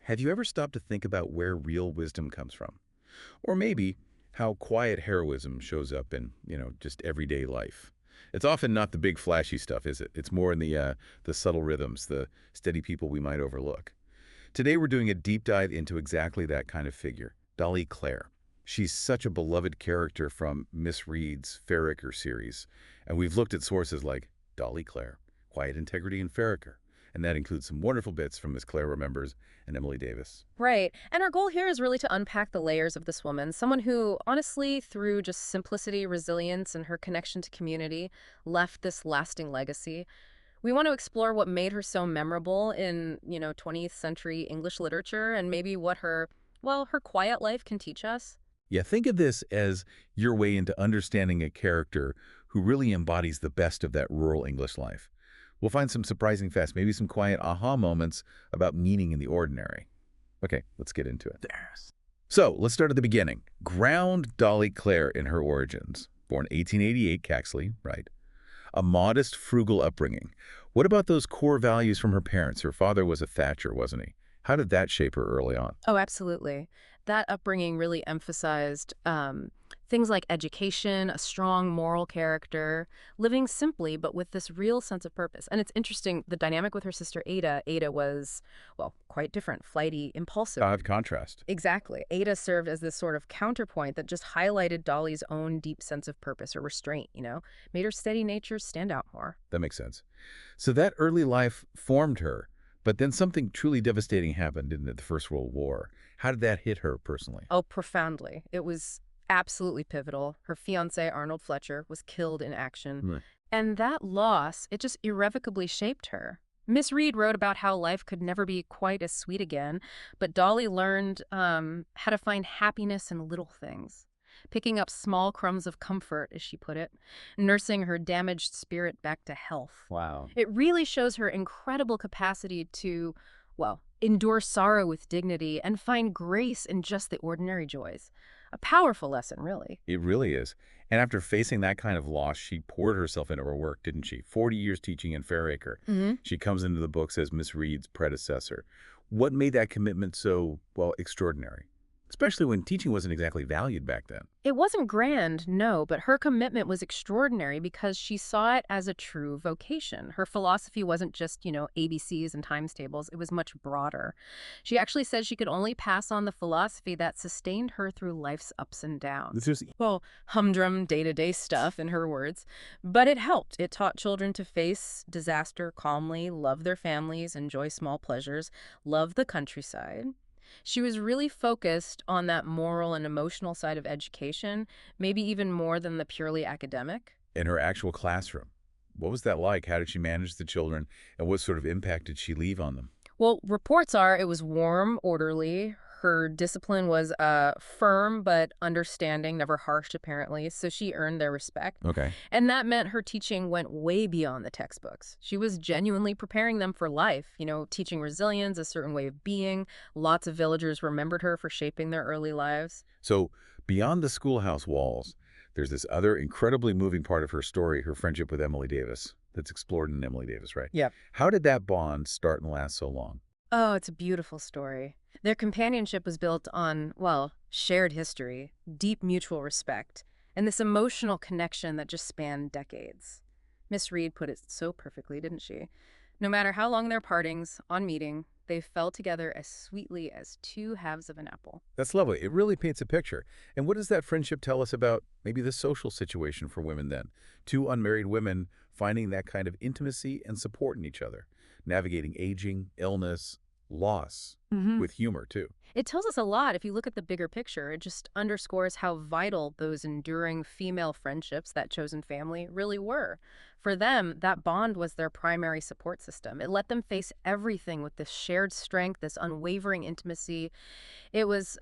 Have you ever stopped to think about where real wisdom comes from? Or maybe how quiet heroism shows up in, just everyday life? It's often not the big flashy stuff, is it? It's more in the subtle rhythms, the steady people we might overlook. Today we're doing a deep dive into exactly that kind of figure, Dolly Clare. She's such a beloved character from Miss Read's Fairacre series, and we've looked at sources like Dolly Clare, Quiet Integrity in Fairacre, and that includes some wonderful bits from Miss Clare Remembers and Emily Davis. Right. And our goal here is really to unpack the layers of this woman, someone who, honestly, through just simplicity, resilience, and her connection to community, left this lasting legacy. We want to explore what made her so memorable in, 20th century English literature and maybe what her quiet life can teach us. Yeah, think of this as your way into understanding a character who really embodies the best of that rural English life. We'll find some surprising facts, maybe some quiet aha moments about meaning in the ordinary. Okay, let's get into it. So let's start at the beginning. Ground Dolly Clare in her origins. Born 1888, Caxley, right? A modest, frugal upbringing. What about those core values from her parents? Her father was a Thatcher, wasn't he? How did that shape her early on? Oh, absolutely. That upbringing really emphasized things like education, a strong moral character, living simply but with this real sense of purpose. And it's interesting, the dynamic with her sister Ada. Ada was, well, quite different, flighty, impulsive. Odd contrast. Exactly. Ada served as this sort of counterpoint that just highlighted Dolly's own deep sense of purpose or restraint, made her steady nature stand out more. That makes sense. So that early life formed her, but then something truly devastating happened in the First World War. How did that hit her personally? Oh, profoundly. It was absolutely pivotal. Her fiancé, Arnold Fletcher, was killed in action. Right. And that loss, it just irrevocably shaped her. Miss Read wrote about how life could never be quite as sweet again, but Dolly learned how to find happiness in little things, picking up small crumbs of comfort, as she put it, nursing her damaged spirit back to health. Wow. It really shows her incredible capacity to, well, endure sorrow with dignity and find grace in just the ordinary joys. A powerful lesson, really. It really is. And after facing that kind of loss, she poured herself into her work, didn't she? 40 years teaching in Fairacre. She comes into the books as Miss Read's predecessor. What made that commitment so, well, extraordinary? Especially when teaching wasn't exactly valued back then. It wasn't grand, no, but her commitment was extraordinary because she saw it as a true vocation. Her philosophy wasn't just, ABCs and times tables. It was much broader. She actually said she could only pass on the philosophy that sustained her through life's ups and downs. This is Well, humdrum day-to-day stuff, in her words. But it helped. It taught children to face disaster calmly, love their families, enjoy small pleasures, love the countryside. She was really focused on that moral and emotional side of education, maybe even more than the purely academic. in her actual classroom. What was that like? How did she manage the children, and what sort of impact did she leave on them? Well, reports are it was warm, orderly. Her discipline was firm but understanding, never harsh apparently, so she earned their respect. Okay. And that meant her teaching went way beyond the textbooks. She was genuinely preparing them for life, teaching resilience, a certain way of being. Lots of villagers remembered her for shaping their early lives. So beyond the schoolhouse walls, there's this other incredibly moving part of her story, her friendship with Emily Davis, that's explored in Emily Davis, right? Yep. How did that bond start and last so long? Oh, it's a beautiful story. Their companionship was built on, well, shared history, deep mutual respect, and this emotional connection that just spanned decades. Miss Read put it so perfectly, didn't she? No matter how long their partings, on meeting, they fell together as sweetly as two halves of an apple. That's lovely. It really paints a picture. And what does that friendship tell us about maybe the social situation for women then? Two unmarried women finding that kind of intimacy and support in each other, navigating aging, illness, loss, with humor too. It tells us a lot if you look at the bigger picture. It just underscores how vital those enduring female friendships, that chosen family, really were. For them, that bond was their primary support system. It let them face everything with this shared strength, this unwavering intimacy. It was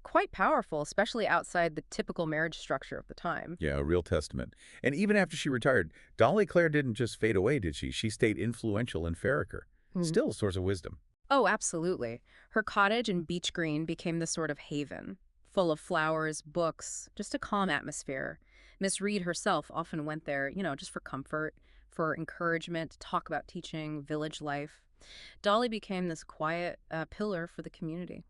quite powerful, especially outside the typical marriage structure of the time. Yeah, a real testament. And even after she retired, Dolly Clare didn't just fade away, did she? She stayed influential in Fairacre. Still a source of wisdom. Oh, absolutely. Her cottage in Beach Green became the sort of haven, full of flowers, books, just a calm atmosphere. Miss Read herself often went there, just for comfort, for encouragement, to talk about teaching, village life. Dolly became this quiet pillar for the community.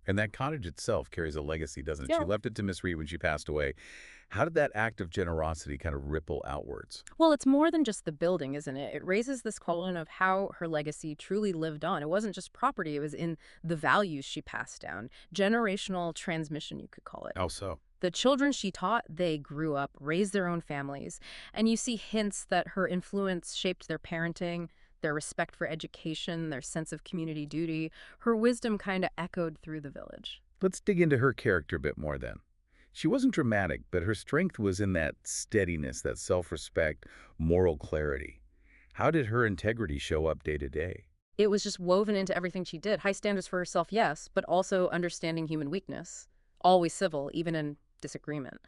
And that cottage itself carries a legacy, doesn't it? She Yeah. left it to Miss Read when she passed away. How did that act of generosity kind of ripple outwards? Well, it's more than just the building, isn't it? It raises this question of how her legacy truly lived on. It wasn't just property, it was in the values she passed down. Generational transmission, you could call it. How so? The children she taught, they grew up, raised their own families, and you see hints that her influence shaped their parenting, their respect for education, their sense of community duty. Her wisdom kind of echoed through the village. Let's dig into her character a bit more then. She wasn't dramatic, but her strength was in that steadiness, that self-respect, moral clarity. How did her integrity show up day to day? It was just woven into everything she did. High standards for herself, yes, but also understanding human weakness. Always civil, even in disagreement.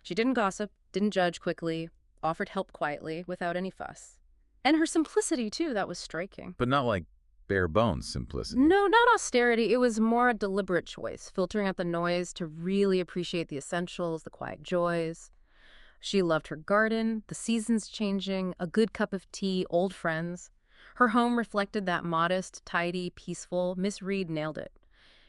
She didn't gossip, didn't judge quickly, offered help quietly, without any fuss. And her simplicity, too, that was striking. But not like bare bones simplicity. No, not austerity. It was more a deliberate choice, filtering out the noise to really appreciate the essentials, the quiet joys. She loved her garden, the seasons changing, a good cup of tea, old friends. Her home reflected that modest, tidy, peaceful. Miss Read nailed it.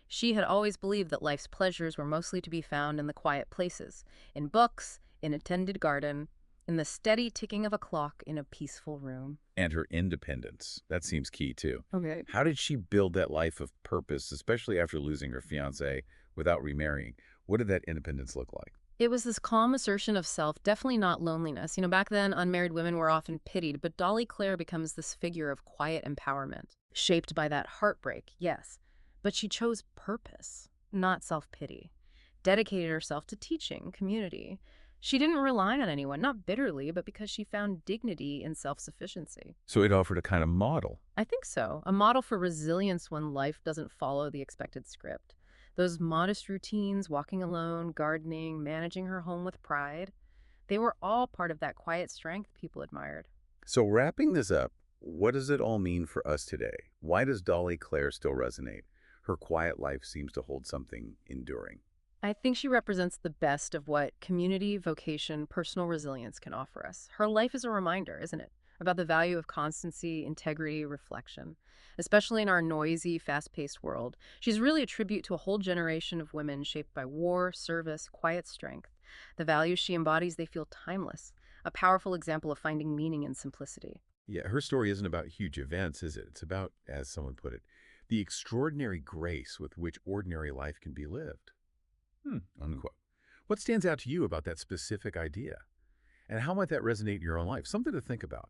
She had always believed that life's pleasures were mostly to be found in the quiet places, in books, in a tended garden, in the steady ticking of a clock in a peaceful room. And her independence. That seems key, too. Okay. How did she build that life of purpose, especially after losing her fiancé without remarrying? What did that independence look like? It was this calm assertion of self, definitely not loneliness. Back then, unmarried women were often pitied, but Dolly Clare becomes this figure of quiet empowerment, shaped by that heartbreak, yes. But she chose purpose, not self-pity. Dedicated herself to teaching, community. She didn't rely on anyone, not bitterly, but because she found dignity in self-sufficiency. So it offered a kind of model. I think so. A model for resilience when life doesn't follow the expected script. Those modest routines, walking alone, gardening, managing her home with pride, they were all part of that quiet strength people admired. So wrapping this up, what does it all mean for us today? Why does Dolly Clare still resonate? Her quiet life seems to hold something enduring. I think she represents the best of what community, vocation, personal resilience can offer us. Her life is a reminder, isn't it, about the value of constancy, integrity, reflection. Especially in our noisy, fast-paced world, she's really a tribute to a whole generation of women shaped by war, service, quiet strength. The values she embodies, they feel timeless, a powerful example of finding meaning in simplicity. Yeah, her story isn't about huge events, is it? It's about, as someone put it, the extraordinary grace with which ordinary life can be lived. Unquote. What stands out to you about that specific idea? And how might that resonate in your own life? Something to think about.